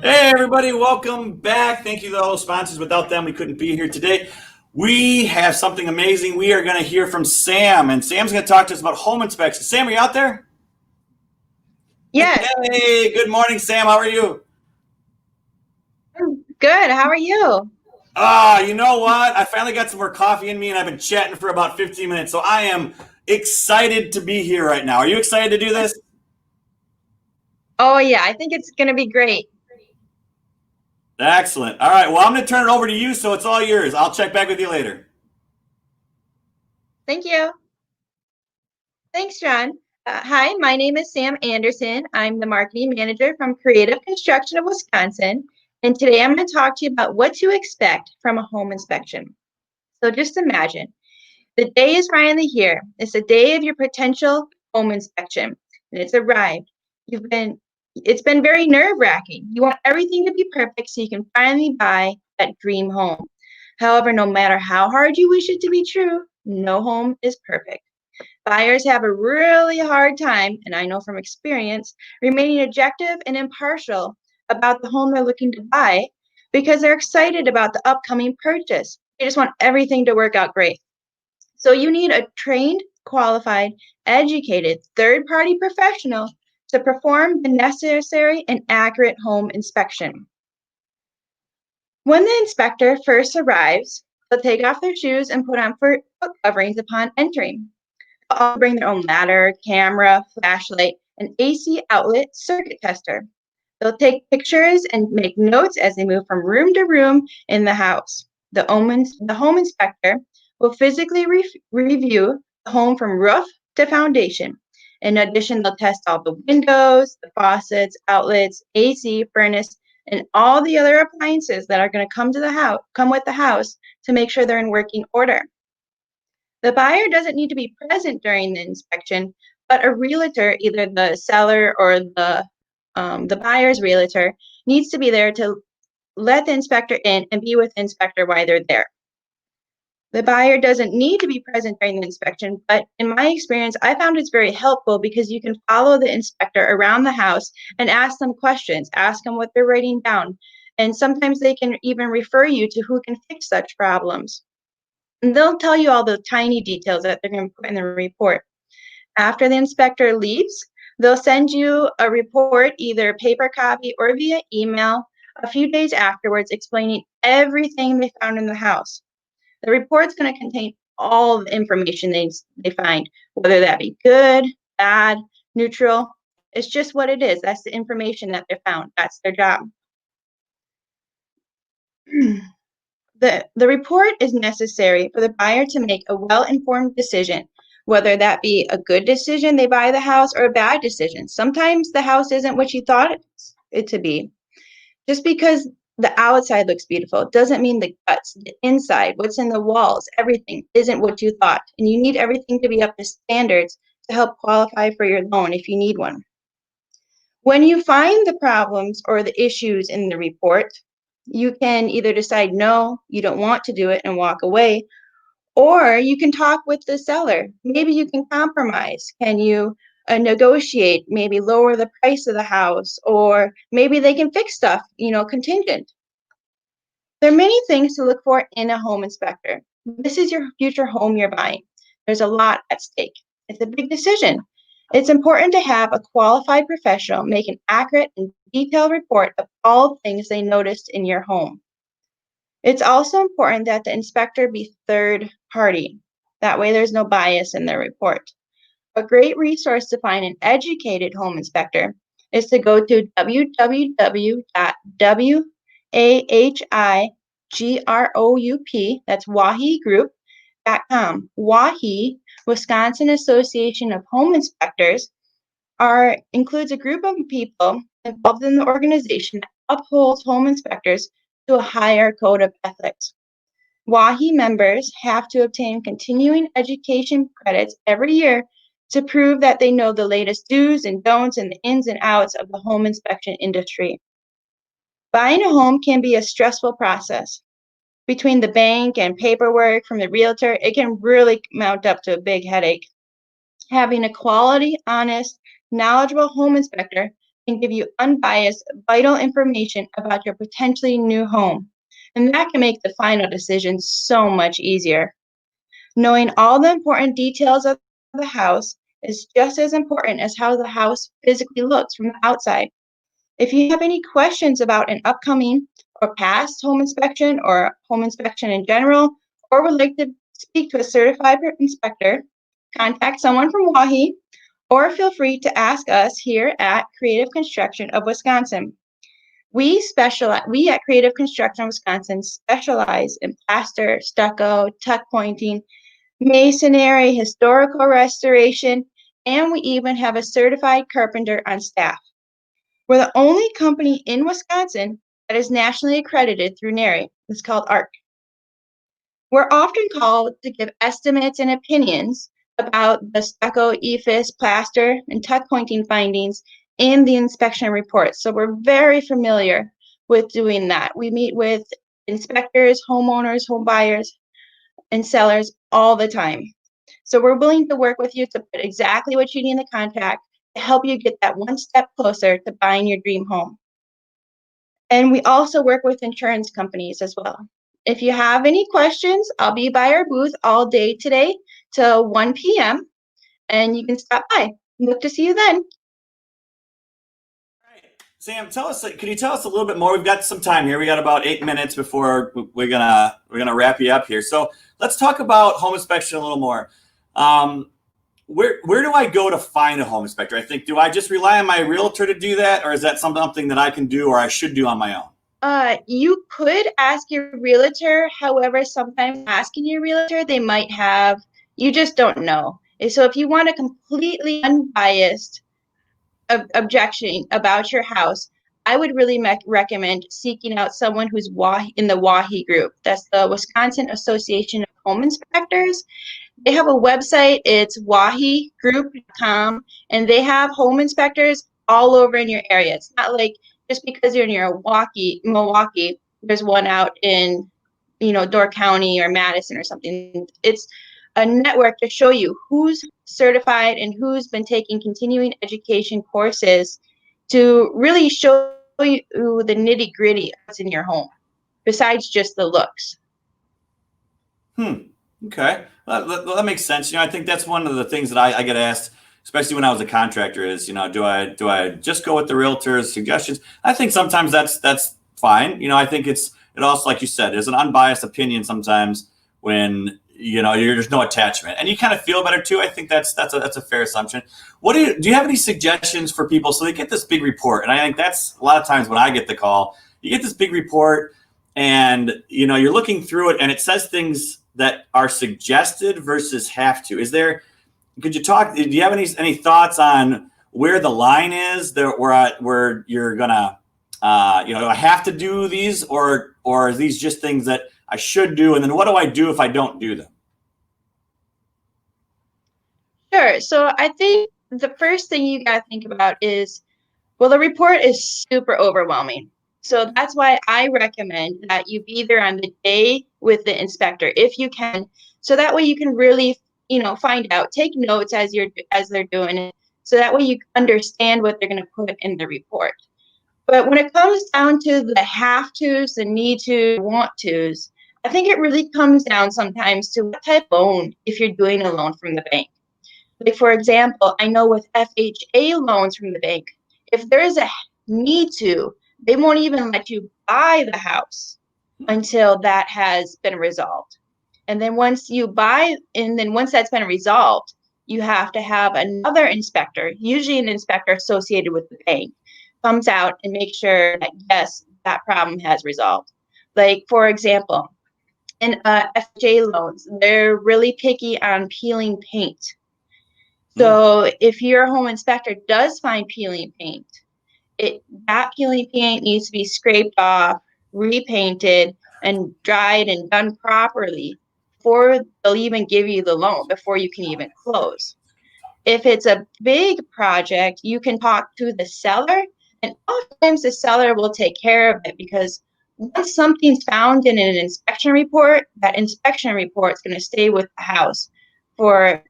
Hey, everybody, welcome back. Thank you to all the sponsors. Without them, we couldn't be here today. We have something amazing. We are going to hear from Sam, and Sam's going to talk to us about home inspections. Sam, are you out there? Yes. Hey, good morning, Sam. How are you? Good. How are you? You know what? I finally got some more coffee in me, and I've been chatting for about 15 minutes, so I am excited to be here right now. Are you excited to do this? Oh, yeah. I think it's going to be great. Excellent. All right, well, I'm going to turn it over to you, so it's all yours. I'll check back with you later. Thank you. Thanks, John. Hi, my name is Sam Anderson. I'm the marketing manager from Creative Construction of Wisconsin. And today I'm going to talk to you about what to expect from a home inspection. So just imagine the day is finally here. It's the day of your potential home inspection, and it's arrived. It's been very nerve-wracking. You want everything to be perfect so you can finally buy that dream home. However, no matter how hard you wish it to be true, no home is perfect. Buyers have a really hard time, and I know from experience, remaining objective and impartial about the home they're looking to buy because they're excited about the upcoming purchase. They just want everything to work out great. So you need a trained, qualified, educated, third-party professional to perform the necessary and accurate home inspection. When the inspector first arrives, they'll take off their shoes and put on foot coverings upon entering. They'll also bring their own ladder, camera, flashlight, and AC outlet circuit tester. They'll take pictures and make notes as they move from room to room in the house. The home inspector will physically review the home from roof to foundation. In addition, they'll test all the windows, the faucets, outlets, AC, furnace, and all the other appliances that are going to come with the house to make sure they're in working order. The buyer doesn't need to be present during the inspection, but a realtor, either the seller or the buyer's realtor, needs to be there to let the inspector in and be with the inspector while they're there. The buyer doesn't need to be present during the inspection, but in my experience, I found it's very helpful because you can follow the inspector around the house and ask them questions, ask them what they're writing down, and sometimes they can even refer you to who can fix such problems. And they'll tell you all the tiny details that they're going to put in the report. After the inspector leaves, they'll send you a report, either paper copy or via email, a few days afterwards, explaining everything they found in the house. The report's going to contain all the information they find, whether that be good, bad, neutral. It's just what it is. That's the information that they found. That's their job. The report is necessary for the buyer to make a well-informed decision, whether that be a good decision, they buy the house, or a bad decision. Sometimes the house isn't what you thought it to be. Just because the outside looks beautiful doesn't mean the guts, the inside, what's in the walls, everything isn't what you thought. And you need everything to be up to standards to help qualify for your loan if you need one. When you find the problems or the issues in the report, you can either decide no, you don't want to do it and walk away, or you can talk with the seller. Maybe you can compromise. Can you negotiate, maybe lower the price of the house, or maybe they can fix stuff, contingent. There are many things to look for in a home inspector. This is your future home you're buying. There's a lot at stake. It's a big decision. It's important to have a qualified professional make an accurate and detailed report of all things they noticed in your home. It's also important that the inspector be third party. That way there's no bias in their report. A great resource to find an educated home inspector is to go to www.wahigroup, that's wahigroup.com. WAHI, Wisconsin Association of Home Inspectors, includes a group of people involved in the organization that upholds home inspectors to a higher code of ethics. WAHI members have to obtain continuing education credits every year to prove that they know the latest do's and don'ts and the ins and outs of the home inspection industry. Buying a home can be a stressful process. Between the bank and paperwork from the realtor, it can really mount up to a big headache. Having a quality, honest, knowledgeable home inspector can give you unbiased, vital information about your potentially new home. And that can make the final decision so much easier. Knowing all the important details of the house is just as important as how the house physically looks from the outside. If you have any questions about an upcoming or past home inspection or home inspection in general, or would like to speak to a certified inspector, contact someone from WAHI, or feel free to ask us here at Creative Construction of Wisconsin. We at Creative Construction of Wisconsin specialize in plaster, stucco, tuck pointing, masonry, historical restoration, and we even have a certified carpenter on staff. We're the only company in Wisconsin that is nationally accredited through NARI. It's called ARC. We're often called to give estimates and opinions about the stucco, EIFS, plaster, and tuck pointing findings in the inspection report. So we're very familiar with doing that. We meet with inspectors, homeowners, home buyers, and sellers all the time. So we're willing to work with you to put exactly what you need in the contract to help you get that one step closer to buying your dream home. And we also work with insurance companies as well. If you have any questions, I'll be by our booth all day today till 1 p.m. and you can stop by. Look to see you then. Sam, can you tell us a little bit more? We've got some time here. We got about 8 minutes before we're gonna wrap you up here. So let's talk about home inspection a little more. Where do I go to find a home inspector? I think, do I just rely on my realtor to do that, or is that something that I can do or I should do on my own? You could ask your realtor. However, sometimes asking your realtor, they might have, you just don't know. And so if you want a completely unbiased objection about your house, I would really recommend seeking out someone who's in the WAHI group. That's the Wisconsin Association of Home Inspectors. They have a website. It's wahigroup.com, and they have home inspectors all over in your area. It's not like just because you're near Milwaukee, there's one out in, Door County or Madison or something. It's a network to show you who's certified and who's been taking continuing education courses to really show you the nitty gritty that's in your home, besides just the looks. Okay. That makes sense. I think that's one of the things that I get asked, especially when I was a contractor, is, do I just go with the realtor's suggestions? I think sometimes that's fine. I think it also, like you said, there's an unbiased opinion sometimes when, there's no attachment, and you kind of feel better too. I think that's a fair assumption. Do you have any suggestions for people? So they get this big report, and I think that's a lot of times when I get the call, you get this big report and, you're looking through it and it says things that are suggested versus have to. Do you have any thoughts on where the line is there, where you're gonna, do I have to do these, or are these just things that I should do? And then what do I do if I don't do them? Sure. So I think the first thing you got to think about is, well, the report is super overwhelming. So that's why I recommend that you be there on the day with the inspector if you can. So that way you can really, find out, take notes as they're doing it. So that way you understand what they're going to put in the report. But when it comes down to the have tos, the need to, want tos, I think it really comes down sometimes to what type of loan, if you're doing a loan from the bank. Like, for example, I know with FHA loans from the bank, if there is a need to, they won't even let you buy the house until that has been resolved. And then once that's been resolved, you have to have another inspector, usually an inspector associated with the bank, comes out and makes sure that, yes, that problem has resolved. Like, for example, in FHA loans, they're really picky on peeling paint. So if your home inspector does find peeling paint, that peeling paint needs to be scraped off, repainted, and dried and done properly before they'll even give you the loan, before you can even close. If it's a big project, you can talk to the seller, and oftentimes the seller will take care of it because once something's found in an inspection report, that inspection report is going to stay with the house for,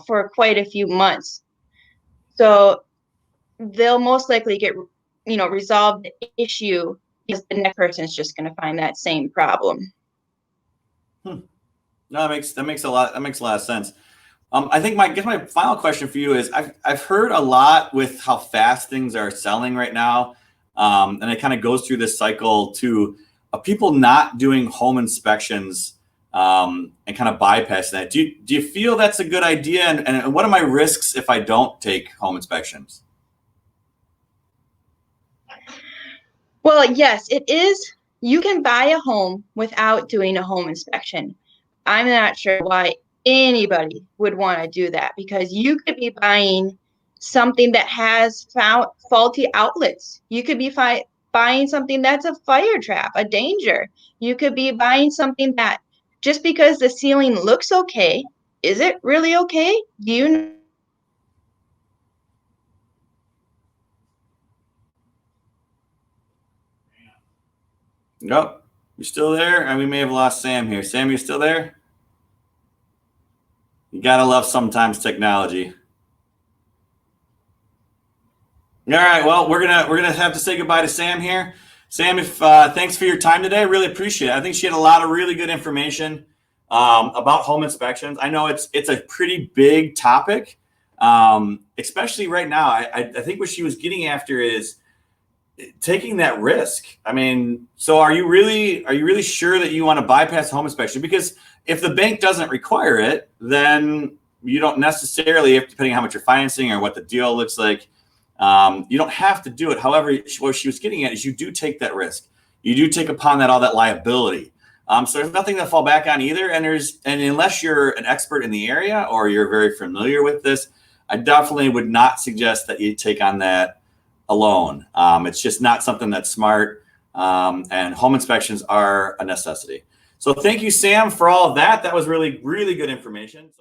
for quite a few months. So they'll most likely get, resolve the issue because the next person is just going to find that same problem. No, that makes a lot of sense. I think my final question for you is I've heard a lot with how fast things are selling right now, and it kind of goes through this cycle to people not doing home inspections and kind of bypassing that. Do you feel that's a good idea? And what are my risks if I don't take home inspections? Well, yes, it is. You can buy a home without doing a home inspection. I'm not sure why anybody would want to do that because you could be buying something that has faulty outlets. You could be buying something that's a fire trap, a danger. You could be buying something that just because the ceiling looks okay, is it really okay? Do you Nope. You still there? And we may have lost Sam here. Sam, you still there? You gotta love sometimes technology. All right. Well, we're gonna have to say goodbye to Sam here. Sam, if thanks for your time today. I really appreciate it. I think she had a lot of really good information about home inspections. I know it's a pretty big topic, especially right now. I think what she was getting after is taking that risk. I mean, so are you really sure that you want to bypass home inspection? Because if the bank doesn't require it, then you don't necessarily, depending on how much you're financing or what the deal looks like, you don't have to do it. However, what she was getting at is you do take that risk. You do take upon that all that liability. So there's nothing to fall back on either. And unless you're an expert in the area or you're very familiar with this, I definitely would not suggest that you take on that alone. It's just not something that's smart. And home inspections are a necessity. So thank you, Sam, for all of that. That was really, really good information.